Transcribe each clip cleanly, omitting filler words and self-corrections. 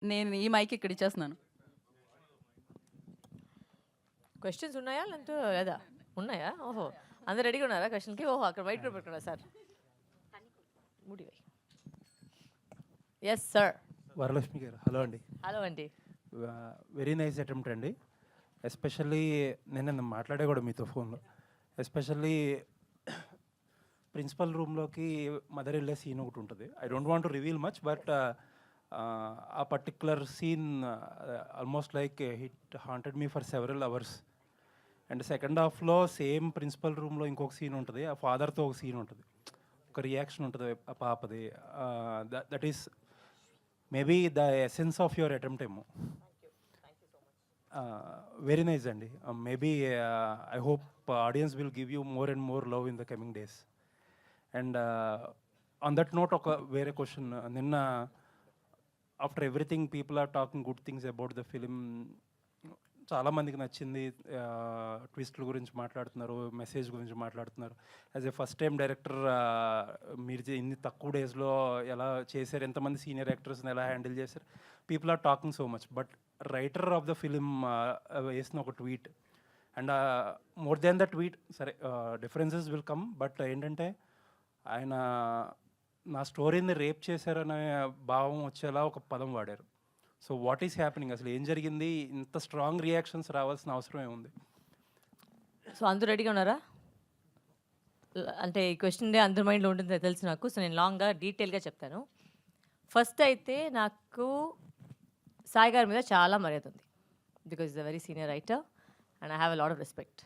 నేను ఈ మైక్ ఇక్కడ ఇచ్చేస్తున్నాను. క్వశ్చన్స్ ఉన్నాయా లేదంటే లేదా ఉన్నాయా? ఓహో, అందరు రెడీగా ఉన్నారా క్వశ్చన్కి? ఓహో, అక్కడ వైట్ పేపర్ పెట్టుకున్నా సార్. Yes sir. వరలక్ష్మి గారు హలో అండి. హలో అండి. వెరీ నైస్ అటెంప్ట్ అండి. ఎస్పెషల్లీ నేను మాట్లాడే కూడా మీతో ఫోన్లో. ఎస్పెషల్లీ ప్రిన్సిపల్ రూమ్లోకి మదర్ వెళ్ళే సీన్ ఒకటి ఉంటుంది. I don't want to reveal much, but ఆ particular scene almost like hit haunted me for several hours. And second హాఫ్లో సేమ్ ప్రిన్సిపల్ రూమ్లో ఇంకొక సీన్ ఉంటుంది. ఆ ఫాదర్తో ఒక సీన్ ఉంటుంది, ఒక రియాక్షన్ ఉంటుంది ఆ పాపది. That is maybe the essence of your attempt ఏమో. వెరీ నైస్ అండి. Maybe I hope audience will give you more and more love in the coming days. And on that note ఒక వేరే question. నిన్న after everything people are talking good things about the film. చాలామందికి నచ్చింది. ట్విస్ట్ల గురించి మాట్లాడుతున్నారు, message గురించి మాట్లాడుతున్నారు. As a first time director మీరు ఇన్ని తక్కువ డేస్లో ఎలా చేశారు, ఎంతమంది సీనియర్ యాక్టర్స్ని ఎలా హ్యాండిల్ చేశారు, people are talking so much. But writer of the film వేసిన ఒక tweet, and more than the tweet, సరే డిఫరెన్సెస్ విల్ కమ్, బట్ ఏంటంటే ఆయన నా స్టోరీని రేప్ చేశారనే భావం వచ్చేలా ఒక పదం వాడారు. సో వాట్ ఈస్ హ్యాపెనింగ్, అసలు ఏం జరిగింది, ఇంత స్ట్రాంగ్ రియాక్షన్స్ రావాల్సిన అవసరం ఏముంది? సో అందరూ రెడీగా ఉన్నారా? అంటే ఈ క్వశ్చన్ అందరి మైండ్లో ఉంటుందో తెలుసు నాకు. సో నేను లాంగ్గా డీటెయిల్గా చెప్తాను. ఫస్ట్ అయితే నాకు సాయి గారి మీద చాలా మర్యాద ఉంది, because is a very senior writer and I have a lot of respect.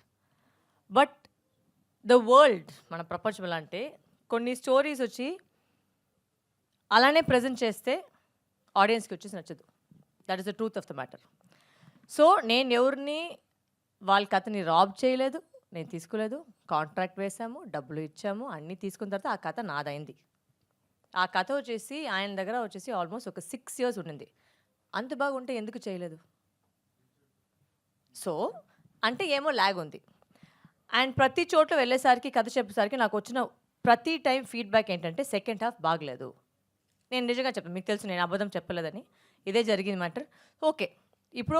But the world, మన ప్రపంచం ఎలా అంటే, కొన్ని స్టోరీస్ వచ్చి అలానే ప్రజెంట్ చేస్తే ఆడియన్స్కి వచ్చేసి నచ్చదు. That is the truth of the matter. So నేను ఎవరిని వాళ్ళ కథని రాబ్ చేయలేదు, నేను తీసుకోలేదు. కాంట్రాక్ట్ వేసాము, డబ్బులు ఇచ్చాము, అన్నీ తీసుకున్న తర్వాత ఆ కథ నాదైంది. ఆ కథ వచ్చేసి ఆయన దగ్గర వచ్చేసి ఆల్మోస్ట్ ఒక 6 years ఉండింది. అంత బాగుంటే ఎందుకు చేయలేదు? సో అంటే ఏమో ల్యాగ్ ఉంది. అండ్ ప్రతి చోట్ల వెళ్ళేసరికి, కథ చెప్పేసరికి నాకు వచ్చిన ప్రతి టైం ఫీడ్బ్యాక్ ఏంటంటే సెకండ్ హాఫ్ బాగలేదు. నేను నిజంగా చెప్పాను, మీకు తెలుసు నేను అబద్ధం చెప్పలేదని. ఇదే జరిగింది మ్యాటర్. ఓకే, ఇప్పుడు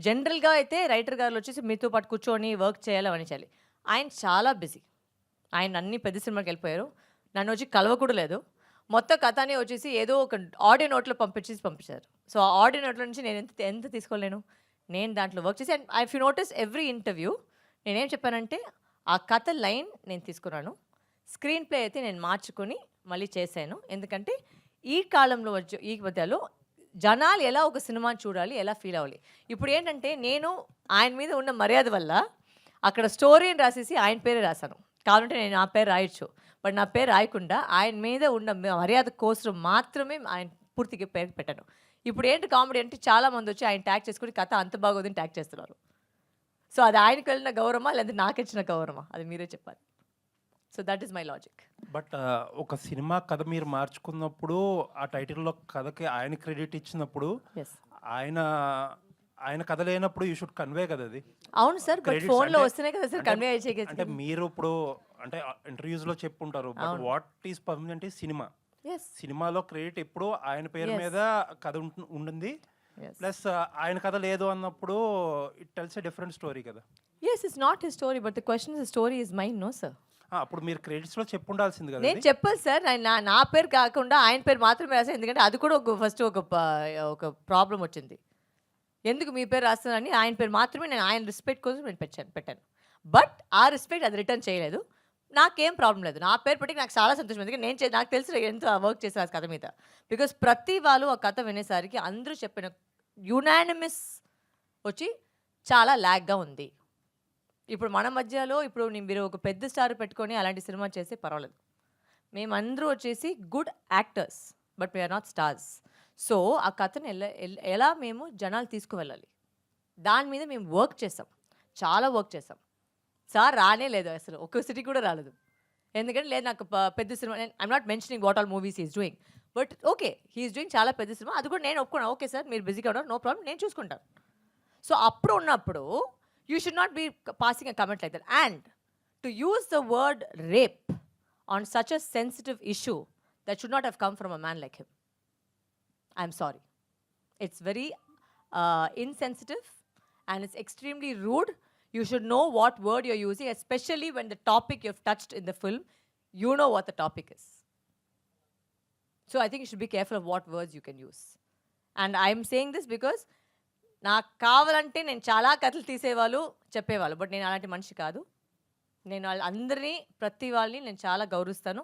జనరల్గా అయితే రైటర్ గారు వచ్చేసి మీతో పాటు కూర్చొని వర్క్ చేయాలి, అవన్నీ చేయాలి. ఆయన చాలా బిజీ. ఆయన అన్ని పెద్ద సినిమాకి వెళ్ళిపోయారు. నన్ను వచ్చి కలవకూడదు లేదు. మొత్తం కథని వచ్చేసి ఏదో ఒక ఆడియో నోట్లో పంపించారు. సో ఆ ఆడియో నోట్లో నుంచి నేను ఎంత తీసుకోలేను. నేను దాంట్లో వర్క్ చేసి, and if you notice every interview నేనేం చెప్పానంటే, ఆ కథ లైన్ నేను తీసుకున్నాను, స్క్రీన్ ప్లే అయితే నేను మార్చుకొని మళ్ళీ చేశాను. ఎందుకంటే ఈ కాలంలో వచ్చే ఈ మధ్యలో జనాలు ఎలా ఒక సినిమాని చూడాలి, ఎలా ఫీల్ అవ్వాలి. ఇప్పుడు ఏంటంటే నేను ఆయన మీద ఉన్న మర్యాద వల్ల అక్కడ స్టోరీని రాసేసి ఆయన పేరే రాశాను. కావాలంటే నేను నా పేరు రాయొచ్చు, బట్ నా పేరు రాయకుండా ఆయన మీద ఉన్న మర్యాద కోసం మాత్రమే ఆయన పూర్తిగా పేరు పెట్టాను. ఇప్పుడు ఏంటి కామెడీ అంటే, చాలామంది వచ్చి ఆయన ట్యాగ్ చేసుకుని కథ అంత బాగోదని ట్యాగ్ చేస్తున్నారు. సో అది ఆయనకు వెళ్ళిన గౌరవమా లేదా నాకు ఇచ్చిన గౌరవమా, అది మీరే చెప్పాలి. So that is my logic. But ఒక సినిమా కథ మీరు మార్చుకున్నప్పుడు ఆ టైటిల్లో కథకి ఆయన క్రెడిట్ ఇచ్చినప్పుడు, ఆయన కథ లేనప్పుడు యూ షుడ్ కన్వే కదా అది. అవును సార్, బట్ ఫోన్లో వస్తేనే కదా సార్ కన్వే చేయగలిగింది. అంటే మీరు ఇప్పుడు అంటే ఇంటర్వ్యూస్లో చెప్పుంటారు, but what is permanent is cinema. సినిమాలో క్రెడిట్ ఎప్పుడు ఆయన పేరు మీద కథ ఉంటుంది. ప్లస్ ఆయన కథ లేదు అన్నప్పుడు it tells a different story కదా. yes it's not his story, but the question is the story is mine, no sir. అప్పుడు మీరు క్రెడిట్స్లో చెప్పుండాల్సింది కదా. నేను చెప్పాలి సార్, నా పేరు కాకుండా ఆయన పేరు మాత్రమే రాశాను. ఎందుకంటే అది కూడా ఫస్ట్ ఒక ప్రాబ్లం వచ్చింది. ఎందుకు మీ పేరు రాస్తానని ఆయన పేరు మాత్రమే, నేను ఆయన రెస్పెక్ట్ కోసం నేను పెట్టాను. బట్ ఆ రెస్పెక్ట్ అది రిటర్న్ చేయలేదు. నాకేం ప్రాబ్లం లేదు, నా పేరు పెట్టి నాకు చాలా సంతోషం. ఎందుకంటే నాకు తెలిసి ఎంత వర్క్ చేశాను ఆ కథ మీద. బికాస్ ప్రతి వాళ్ళు ఆ కథ వినేసరికి అందరూ చెప్పిన యునానిమస్ వచ్చి చాలా ల్యాగ్గా ఉంది. ఇప్పుడు మన మధ్యలో ఇప్పుడు మీరు ఒక పెద్ద స్టార్ పెట్టుకొని అలాంటి సినిమా చేస్తే పర్వాలేదు. మేమందరూ వచ్చేసి good actors, but we are not stars. So ఆ కథను ఎలా మేము జనాలు తీసుకువెళ్ళాలి, దాని మీద మేము వర్క్ చేసాం, చాలా వర్క్ చేసాం. సార్ రానే లేదు, అసలు ఒక్క సిటీ కూడా రాలేదు. ఎందుకంటే లేదు నాకు పెద్ద సినిమా, I'm not mentioning what all movies is doing, but okay he is doing చాలా పెద్ద సినిమా, అది కూడా నేను ఒప్పుకున్నాను. ఓకే సార్ మీరు బిజీగా ఉన్నారు, నో ప్రాబ్లం, నేను చూసుకుంటాను. సో అప్పుడు ఉన్నప్పుడు you should not be passing a comment like that. And to use the word rape on such a sensitive issue, that should not have come from a man like him. I'm sorry. It's very insensitive and it's extremely rude. You should know what word you're using, especially when the topic you've touched in the film, you know what the topic is. So I think you should be careful of what words you can use. And I'm saying this because నాకు కావాలంటే నేను చాలా కథలు తీసేవాళ్ళు చెప్పేవాళ్ళు, but నేను అలాంటి మనిషి కాదు. నేను అందరినీ ప్రతి వాళ్ళని నేను చాలా గౌరవిస్తాను,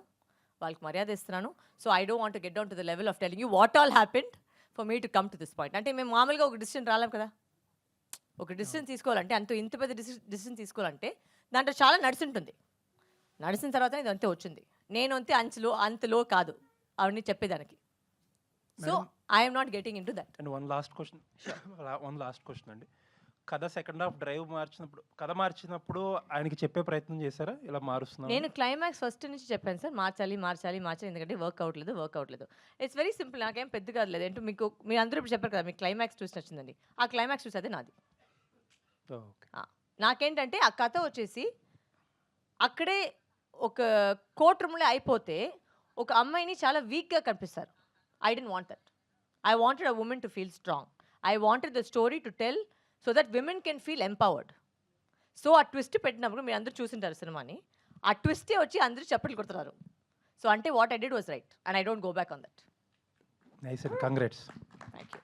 వాళ్ళకి మర్యాద ఇస్తున్నాను. So I don't want to get down to the level of telling you what all happened for me to come to this point. అంటే మేము మామూలుగా ఒక డిసిషన్ రాలేం కదా, ఒక డిసిషన్ తీసుకోవాలంటే ఇంత పెద్ద డిసిషన్ తీసుకోవాలంటే దాంట్లో చాలా నడిచింటుంది. నడిచిన తర్వాత ఇది అంతే వచ్చింది. నేను అంతలో కాదు అవన్నీ చెప్పేదానికి. So I'm not getting in to that. And one last question అండి. కథ సెకండ్ హాఫ్ డ్రైవ్ మార్చినప్పుడు ఆయనకి చెప్పే ప్రయత్నం చేశారా ఇలా మారుస్తున్నాను? నేను క్లైమాక్స్ ఫస్ట్ నుంచి చెప్పాను సార్, మార్చాలి ఎందుకంటే వర్క్ అవ్వట్లేదు. ఇట్స్ వెరీ సింపుల్, నాకేం పెద్దగా లేదు. ఏంటో మీరు అందరూ ఇప్పుడు చెప్పారు కదా, మీకు క్లైమాక్స్ ట్విస్ట్ నచ్చిందండి. ఆ క్లైమాక్స్ ట్విస్ట్ అదే నాది. నాకేంటంటే ఆ కథ వచ్చేసి అక్కడే ఒక కోర్ట్ రూమ్లో అయిపోతే ఒక అమ్మాయిని చాలా వీక్గా కనిపిస్తారు. I don't want that. I wanted a women to feel strong. I wanted the story to tell so that women can feel empowered. So ఆ ట్విస్ట్ పెట్టినప్పుడు మీరు అందరూ చూసింటారు సినిమాని, ఆ ట్విస్టే వచ్చి అందరూ చప్పట్లు కొడుతున్నారు. సో అంటే what I did was right and I don't go back on that. Nice and congrats. Thank you.